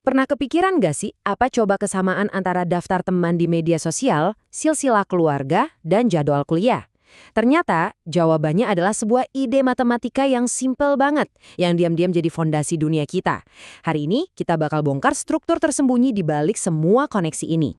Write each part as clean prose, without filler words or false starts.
Pernah kepikiran nggak sih apa coba kesamaan antara daftar teman di media sosial, silsilah keluarga, dan jadwal kuliah? Ternyata jawabannya adalah sebuah ide matematika yang simpel banget, yang diam-diam jadi fondasi dunia kita. Hari ini kita bakal bongkar struktur tersembunyi di balik semua koneksi ini.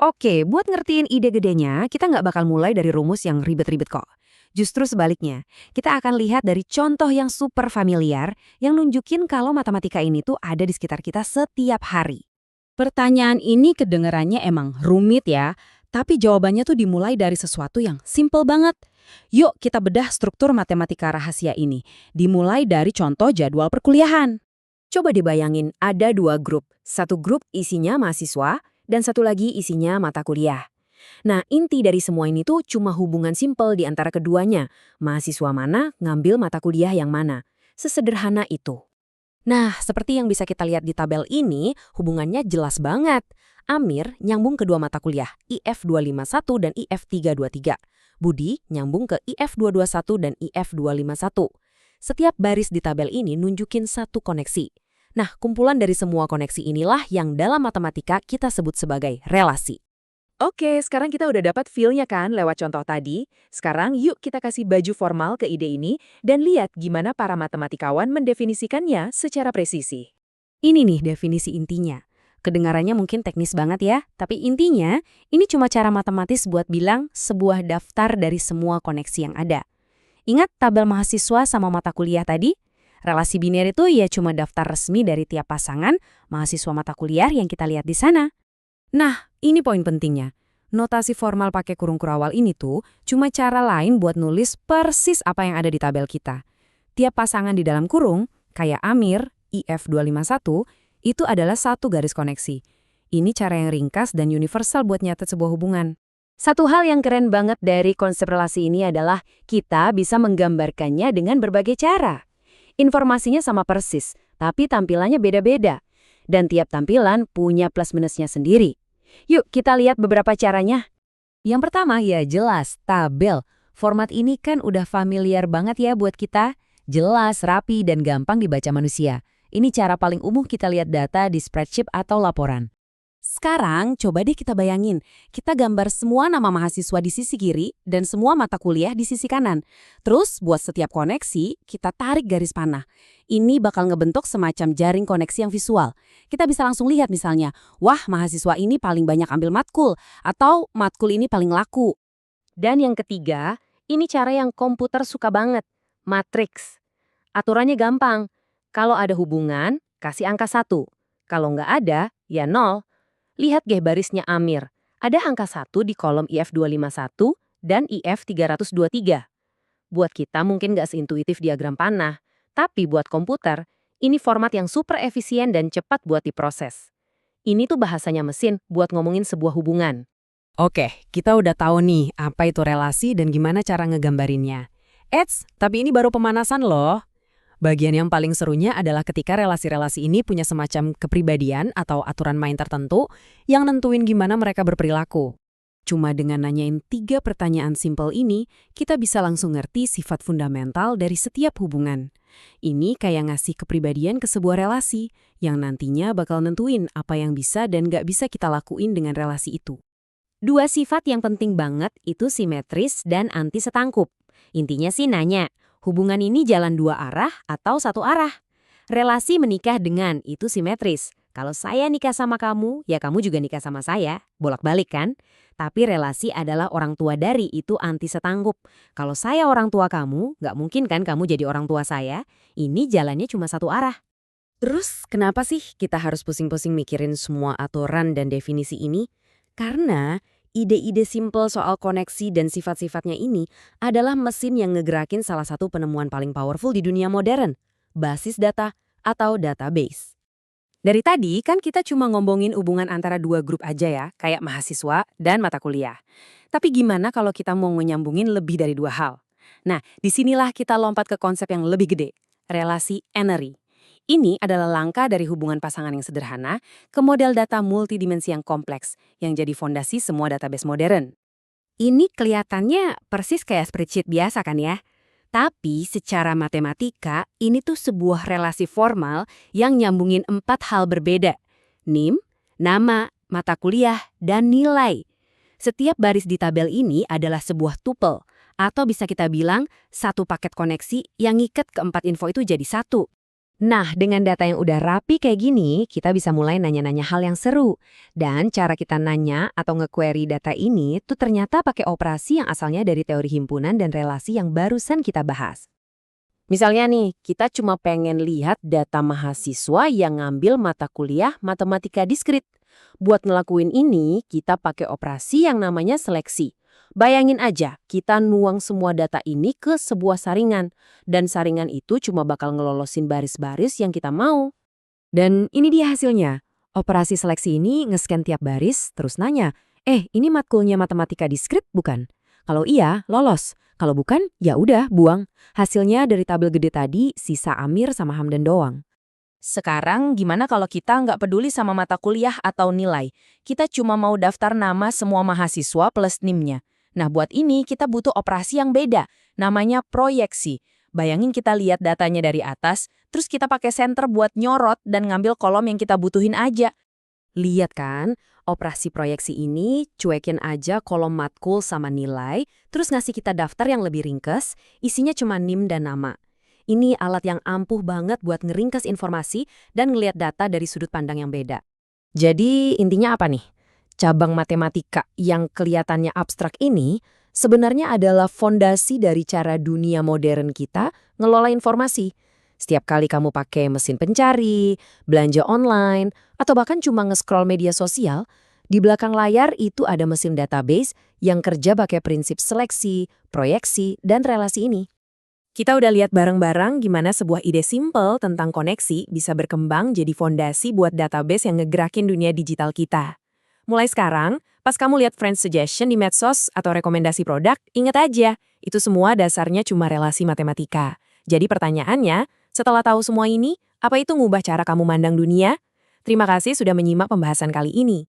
Oke, buat ngertiin ide gedenya, kita nggak bakal mulai dari rumus yang ribet-ribet kok. Justru sebaliknya, kita akan lihat dari contoh yang super familiar yang nunjukin kalau matematika ini tuh ada di sekitar kita setiap hari. Pertanyaan ini kedengarannya emang rumit ya, tapi jawabannya tuh dimulai dari sesuatu yang simple banget. Yuk kita bedah struktur matematika rahasia ini, dimulai dari contoh jadwal perkuliahan. Coba dibayangin ada dua grup, satu grup isinya mahasiswa, dan satu lagi isinya mata kuliah. Nah, inti dari semua ini tuh cuma hubungan simpel di antara keduanya. Mahasiswa mana ngambil mata kuliah yang mana. Sesederhana itu. Nah, seperti yang bisa kita lihat di tabel ini, hubungannya jelas banget. Amir nyambung kedua mata kuliah, IF 251 dan IF 323. Budi nyambung ke IF 221 dan IF 251. Setiap baris di tabel ini nunjukin satu koneksi. Nah, kumpulan dari semua koneksi inilah yang dalam matematika kita sebut sebagai relasi. Oke, sekarang kita udah dapat feel-nya kan lewat contoh tadi. Sekarang yuk kita kasih baju formal ke ide ini dan lihat gimana para matematikawan mendefinisikannya secara presisi. Ini nih definisi intinya. Kedengarannya mungkin teknis banget ya, tapi intinya ini cuma cara matematis buat bilang sebuah daftar dari semua koneksi yang ada. Ingat tabel mahasiswa sama mata kuliah tadi? Relasi biner itu ya cuma daftar resmi dari tiap pasangan mahasiswa mata kuliah yang kita lihat di sana. Nah, ini poin pentingnya. Notasi formal pakai kurung kurawal ini tuh cuma cara lain buat nulis persis apa yang ada di tabel kita. Tiap pasangan di dalam kurung, kayak Amir, IF 251, itu adalah satu garis koneksi. Ini cara yang ringkas dan universal buat nyatet sebuah hubungan. Satu hal yang keren banget dari konsep relasi ini adalah kita bisa menggambarkannya dengan berbagai cara. Informasinya sama persis, tapi tampilannya beda-beda. Dan tiap tampilan punya plus minusnya sendiri. Yuk kita lihat beberapa caranya. Yang pertama ya jelas, tabel. Format ini kan udah familiar banget ya buat kita. Jelas, rapi, dan gampang dibaca manusia. Ini cara paling umum kita lihat data di spreadsheet atau laporan. Sekarang coba deh kita bayangin, kita gambar semua nama mahasiswa di sisi kiri dan semua mata kuliah di sisi kanan. Terus buat setiap koneksi, kita tarik garis panah. Ini bakal ngebentuk semacam jaring koneksi yang visual. Kita bisa langsung lihat misalnya, wah mahasiswa ini paling banyak ambil matkul, atau matkul ini paling laku. Dan yang ketiga, ini cara yang komputer suka banget, matriks. Aturannya gampang, kalau ada hubungan, kasih angka 1. Kalau nggak ada, ya 0. Lihat deh barisnya Amir. Ada angka 1 di kolom IF 251 dan IF 323. Buat kita mungkin nggak seintuitif diagram panah, tapi buat komputer, ini format yang super efisien dan cepat buat diproses. Ini tuh bahasanya mesin buat ngomongin sebuah hubungan. Oke, kita udah tahu nih apa itu relasi dan gimana cara ngegambarinnya. Tapi ini baru pemanasan loh. Bagian yang paling serunya adalah ketika relasi-relasi ini punya semacam kepribadian atau aturan main tertentu yang nentuin gimana mereka berperilaku. Cuma dengan nanyain 3 pertanyaan simpel ini, kita bisa langsung ngerti sifat fundamental dari setiap hubungan. Ini kayak ngasih kepribadian ke sebuah relasi yang nantinya bakal nentuin apa yang bisa dan nggak bisa kita lakuin dengan relasi itu. 2 sifat yang penting banget itu simetris dan anti setangkup. Intinya sih nanya, hubungan ini jalan 2 arah atau 1 arah? Relasi menikah dengan itu simetris. Kalau saya nikah sama kamu, ya kamu juga nikah sama saya. Bolak-balik kan? Tapi relasi adalah orang tua dari itu anti setangkup. Kalau saya orang tua kamu, nggak mungkin kan kamu jadi orang tua saya. Ini jalannya cuma 1 arah. Terus kenapa sih kita harus pusing-pusing mikirin semua aturan dan definisi ini? Karena ide-ide simpel soal koneksi dan sifat-sifatnya ini adalah mesin yang ngegerakin salah satu penemuan paling powerful di dunia modern, basis data atau database. Dari tadi kan kita cuma ngomongin hubungan antara 2 grup aja ya, kayak mahasiswa dan mata kuliah. Tapi gimana kalau kita mau menyambungin lebih dari 2 hal? Nah, disinilah kita lompat ke konsep yang lebih gede, relasi n-ary. Ini adalah langkah dari hubungan pasangan yang sederhana ke model data multidimensi yang kompleks, yang jadi fondasi semua database modern. Ini kelihatannya persis kayak spreadsheet biasa kan ya? Tapi secara matematika, ini tuh sebuah relasi formal yang nyambungin 4 hal berbeda. NIM, nama, mata kuliah, dan nilai. Setiap baris di tabel ini adalah sebuah tuple, atau bisa kita bilang satu paket koneksi yang ngiket keempat info itu jadi satu. Nah, dengan data yang udah rapi kayak gini, kita bisa mulai nanya-nanya hal yang seru. Dan cara kita nanya atau nge-query data ini tuh ternyata pakai operasi yang asalnya dari teori himpunan dan relasi yang barusan kita bahas. Misalnya nih, kita cuma pengen lihat data mahasiswa yang ngambil mata kuliah matematika diskrit. Buat ngelakuin ini, kita pakai operasi yang namanya seleksi. Bayangin aja, kita nuang semua data ini ke sebuah saringan. Dan saringan itu cuma bakal ngelolosin baris-baris yang kita mau. Dan ini dia hasilnya. Operasi seleksi ini nge-scan tiap baris, terus nanya, ini matkulnya matematika diskrit bukan? Kalau iya, lolos. Kalau bukan, ya udah, buang. Hasilnya dari tabel gede tadi, sisa Amir sama Hamdan doang. Sekarang gimana kalau kita nggak peduli sama mata kuliah atau nilai? Kita cuma mau daftar nama semua mahasiswa plus NIM-nya. Nah, buat ini kita butuh operasi yang beda, namanya proyeksi. Bayangin kita lihat datanya dari atas, terus kita pakai senter buat nyorot dan ngambil kolom yang kita butuhin aja. Lihat kan, operasi proyeksi ini cuekin aja kolom matkul sama nilai, terus ngasih kita daftar yang lebih ringkes, isinya cuma NIM dan nama. Ini alat yang ampuh banget buat ngeringkas informasi dan ngelihat data dari sudut pandang yang beda. Jadi intinya apa nih? Cabang matematika yang kelihatannya abstrak ini sebenarnya adalah fondasi dari cara dunia modern kita ngelola informasi. Setiap kali kamu pakai mesin pencari, belanja online, atau bahkan cuma nge-scroll media sosial, di belakang layar itu ada mesin database yang kerja pakai prinsip seleksi, proyeksi, dan relasi ini. Kita udah lihat bareng-bareng gimana sebuah ide simple tentang koneksi bisa berkembang jadi fondasi buat database yang ngegerakin dunia digital kita. Mulai sekarang, pas kamu lihat friend suggestion di medsos atau rekomendasi produk, ingat aja, itu semua dasarnya cuma relasi matematika. Jadi pertanyaannya, setelah tahu semua ini, apa itu ngubah cara kamu mandang dunia? Terima kasih sudah menyimak pembahasan kali ini.